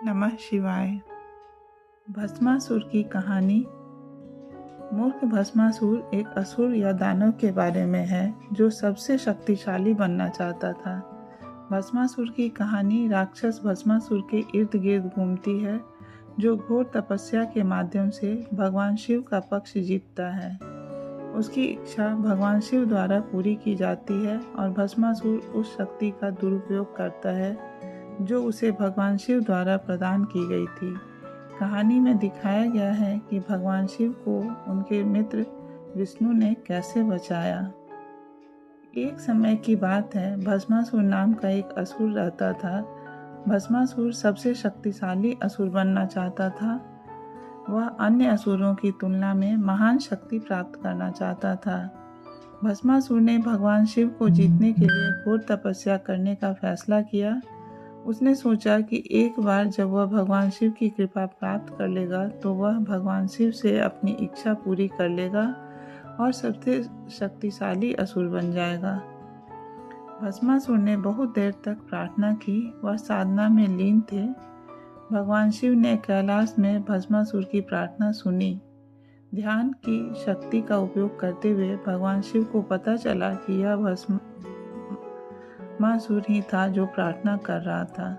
नमः शिवाय। भस्मासुर की कहानी। मूर्ख भस्मासुर एक असुर या दानव के बारे में है जो सबसे शक्तिशाली बनना चाहता था। भस्मासुर की कहानी राक्षस भस्मासुर के इर्द गिर्द घूमती है, जो घोर तपस्या के माध्यम से भगवान शिव का पक्ष जीतता है। उसकी इच्छा भगवान शिव द्वारा पूरी की जाती है और भस्मासुर उस शक्ति का दुरुपयोग करता है जो उसे भगवान शिव द्वारा प्रदान की गई थी। कहानी में दिखाया गया है कि भगवान शिव को उनके मित्र विष्णु ने कैसे बचाया। एक समय की बात है, भस्मासुर नाम का एक असुर रहता था। भस्मासुर सबसे शक्तिशाली असुर बनना चाहता था। वह अन्य असुरों की तुलना में महान शक्ति प्राप्त करना चाहता था। भस्मासुर ने भगवान शिव को जीतने के लिए घोर तपस्या करने का फैसला किया। उसने सोचा कि एक बार जब वह भगवान शिव की कृपा प्राप्त कर लेगा तो वह भगवान शिव से अपनी इच्छा पूरी कर लेगा और सबसे शक्तिशाली असुर बन जाएगा। भस्मासुर ने बहुत देर तक प्रार्थना की। वह साधना में लीन थे। भगवान शिव ने कैलाश में भस्मासुर की प्रार्थना सुनी। ध्यान की शक्ति का उपयोग करते हुए भगवान शिव को पता चला कि यह भस्मासुर ही था जो प्रार्थना कर रहा था।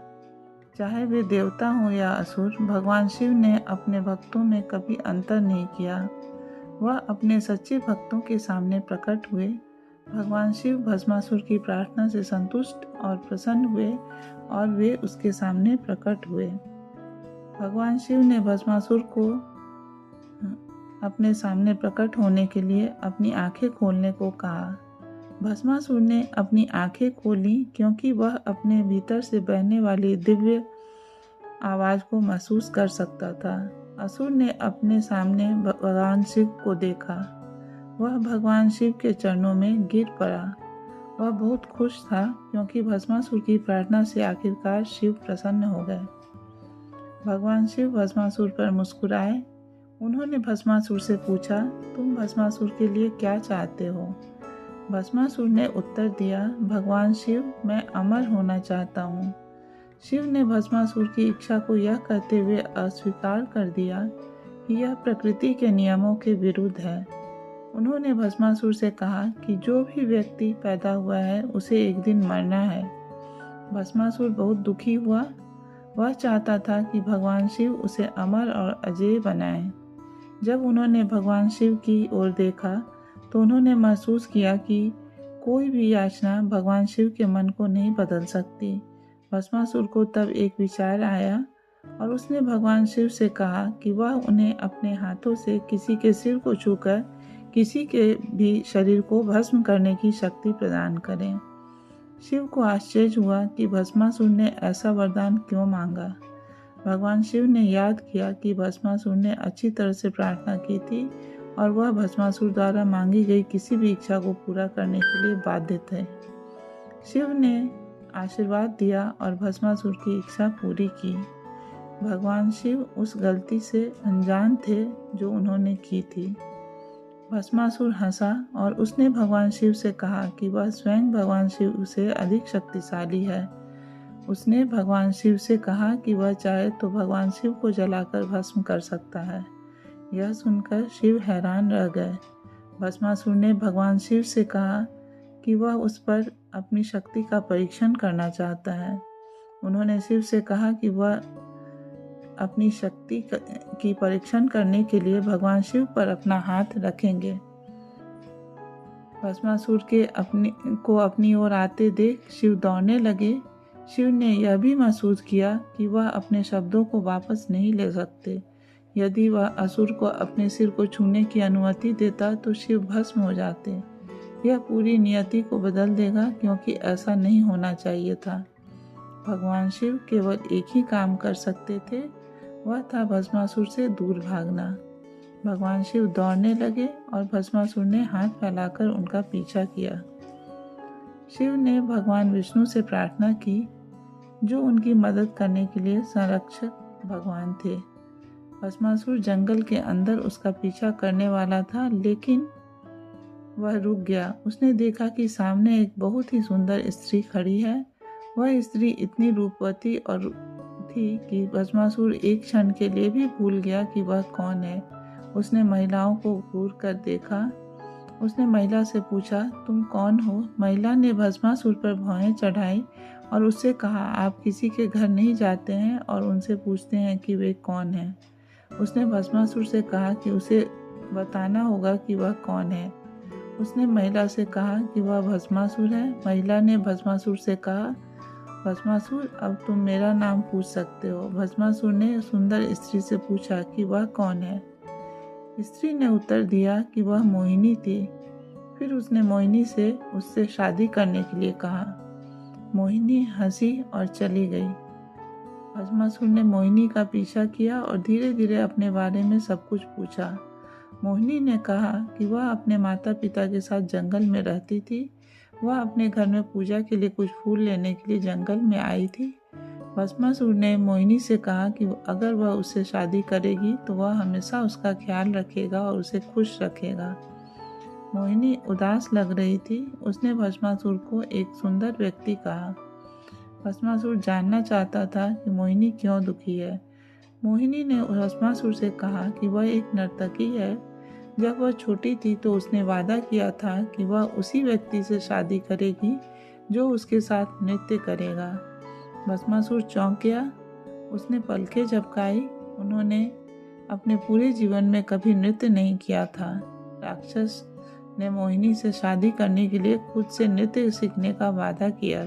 चाहे वे देवता हो या असुर, भगवान शिव ने अपने भक्तों में कभी अंतर नहीं किया। वह अपने सच्चे भक्तों के सामने प्रकट हुए। भगवान शिव भस्मासुर की प्रार्थना से संतुष्ट और प्रसन्न हुए और वे उसके सामने प्रकट हुए। भगवान शिव ने भस्मासुर को अपने सामने प्रकट होने के लिए अपनी आंखें खोलने को कहा। भस्मासुर ने अपनी आंखें खोली क्योंकि वह अपने भीतर से बहने वाली दिव्य आवाज को महसूस कर सकता था। असुर ने अपने सामने भगवान शिव को देखा। वह भगवान शिव के चरणों में गिर पड़ा। वह बहुत खुश था क्योंकि भस्मासुर की प्रार्थना से आखिरकार शिव प्रसन्न हो गए। भगवान शिव भस्मासुर पर मुस्कुराए। उन्होंने भस्मासुर से पूछा, तुम भस्मासुर के लिए क्या चाहते हो? भस्मासुर ने उत्तर दिया, भगवान शिव, मैं अमर होना चाहता हूँ। शिव ने भस्मासुर की इच्छा को यह कहते हुए अस्वीकार कर दिया कि यह प्रकृति के नियमों के विरुद्ध है। उन्होंने भस्मासुर से कहा कि जो भी व्यक्ति पैदा हुआ है उसे एक दिन मरना है। भस्मासुर बहुत दुखी हुआ। वह चाहता था कि भगवान शिव उसे अमर और अजेय बनाएं। जब उन्होंने भगवान शिव की ओर देखा तो उन्होंने महसूस किया कि कोई भी याचना भगवान शिव के मन को नहीं बदल सकती। भस्मासुर को तब एक विचार आया और उसने भगवान शिव से कहा कि वह उन्हें अपने हाथों से किसी के सिर को छूकर किसी के भी शरीर को भस्म करने की शक्ति प्रदान करें। शिव को आश्चर्य हुआ कि भस्मासुर ने ऐसा वरदान क्यों मांगा। भगवान शिव ने याद किया कि भस्मासुर ने अच्छी तरह से प्रार्थना की थी और वह भस्मासुर द्वारा मांगी गई किसी भी इच्छा को पूरा करने के लिए बाध्य थे। शिव ने आशीर्वाद दिया और भस्मासुर की इच्छा पूरी की। भगवान शिव उस गलती से अनजान थे जो उन्होंने की थी। भस्मासुर हंसा और उसने भगवान शिव से कहा कि वह स्वयं भगवान शिव से अधिक शक्तिशाली है। उसने भगवान शिव से कहा कि वह चाहे तो भगवान शिव को जलाकर भस्म कर सकता है। यह सुनकर शिव हैरान रह गए। भस्मासुर ने भगवान शिव से कहा कि वह उस पर अपनी शक्ति का परीक्षण करना चाहता है। उन्होंने शिव से कहा कि वह अपनी शक्ति की परीक्षण करने के लिए भगवान शिव पर अपना हाथ रखेंगे। भस्मासुर के अपनी ओर आते देख शिव दौड़ने लगे। शिव ने यह भी महसूस किया कि वह अपने शब्दों को वापस नहीं ले सकते। यदि वह असुर को अपने सिर को छूने की अनुमति देता तो शिव भस्म हो जाते। यह पूरी नियति को बदल देगा क्योंकि ऐसा नहीं होना चाहिए था। भगवान शिव केवल एक ही काम कर सकते थे, वह था भस्मासुर से दूर भागना। भगवान शिव दौड़ने लगे और भस्मासुर ने हाथ फैलाकर उनका पीछा किया। शिव ने भगवान विष्णु से प्रार्थना की, जो उनकी मदद करने के लिए संरक्षक भगवान थे। भस्मासुर जंगल के अंदर उसका पीछा करने वाला था, लेकिन वह रुक गया। उसने देखा कि सामने एक बहुत ही सुंदर स्त्री खड़ी है। वह स्त्री इतनी रूपवती और थी कि भस्मासुर एक क्षण के लिए भी भूल गया कि वह कौन है। उसने महिलाओं को घूर कर देखा। उसने महिला से पूछा, तुम कौन हो? महिला ने भस्मासुर पर भौहें चढ़ाई और उससे कहा, आप किसी के घर नहीं जाते हैं और उनसे पूछते हैं कि वे कौन हैं। उसने भस्मासुर से कहा कि उसे बताना होगा कि वह कौन है। उसने महिला से कहा कि वह भस्मासुर है। महिला ने भस्मासुर से कहा, भस्मासुर, अब तुम मेरा नाम पूछ सकते हो। भस्मासुर ने सुंदर स्त्री से पूछा कि वह कौन है। स्त्री ने उत्तर दिया कि वह मोहिनी थी। फिर उसने मोहिनी से उससे शादी करने के लिए कहा। मोहिनी हंसी और चली गई। भस्मासुर ने मोहिनी का पीछा किया और धीरे धीरे अपने बारे में सब कुछ पूछा। मोहिनी ने कहा कि वह अपने माता पिता के साथ जंगल में रहती थी। वह अपने घर में पूजा के लिए कुछ फूल लेने के लिए जंगल में आई थी। भस्मासुर ने मोहिनी से कहा कि अगर वह उससे शादी करेगी तो वह हमेशा उसका ख्याल रखेगा और उसे खुश रखेगा। मोहिनी उदास लग रही थी। उसने भस्मासुर को एक सुंदर व्यक्ति कहा। भस्मासुर जानना चाहता था कि मोहिनी क्यों दुखी है। मोहिनी ने भस्मासुर से कहा कि वह एक नर्तकी है। जब वह छोटी थी तो उसने वादा किया था कि वह उसी व्यक्ति से शादी करेगी जो उसके साथ नृत्य करेगा। भस्मासुर चौंक गया। उसने पलकें झपकाई। उन्होंने अपने पूरे जीवन में कभी नृत्य नहीं किया था। राक्षस ने मोहिनी से शादी करने के लिए खुद से नृत्य सीखने का वादा किया।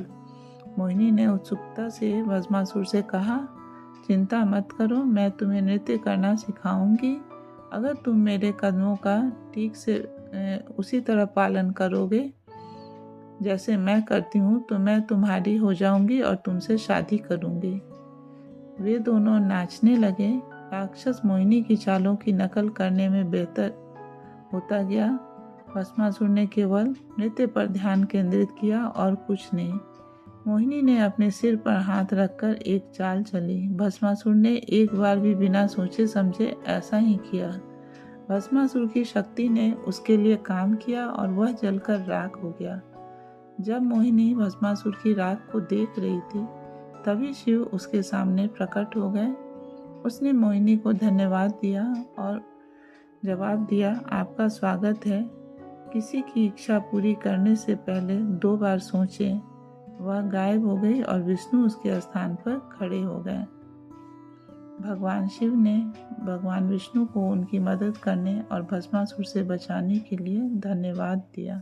मोहिनी ने उत्सुकता से भस्मासुर से कहा, चिंता मत करो, मैं तुम्हें नृत्य करना सिखाऊंगी। अगर तुम मेरे कदमों का ठीक से उसी तरह पालन करोगे जैसे मैं करती हूँ तो मैं तुम्हारी हो जाऊंगी और तुमसे शादी करूंगी। वे दोनों नाचने लगे। राक्षस मोहिनी की चालों की नकल करने में बेहतर होता गया। भस्मासुर ने केवल नृत्य पर ध्यान केंद्रित किया और कुछ नहीं। मोहिनी ने अपने सिर पर हाथ रखकर एक चाल चली। भस्मासुर ने एक बार भी बिना सोचे समझे ऐसा ही किया। भस्मासुर की शक्ति ने उसके लिए काम किया और वह जलकर राख हो गया। जब मोहिनी भस्मासुर की राख को देख रही थी तभी शिव उसके सामने प्रकट हो गए। उसने मोहिनी को धन्यवाद दिया और जवाब दिया, आपका स्वागत है। किसी की इच्छा पूरी करने से पहले 2 बार सोचें। वह गायब हो गई और विष्णु उसके स्थान पर खड़े हो गए। भगवान शिव ने भगवान विष्णु को उनकी मदद करने और भस्मासुर से बचाने के लिए धन्यवाद दिया।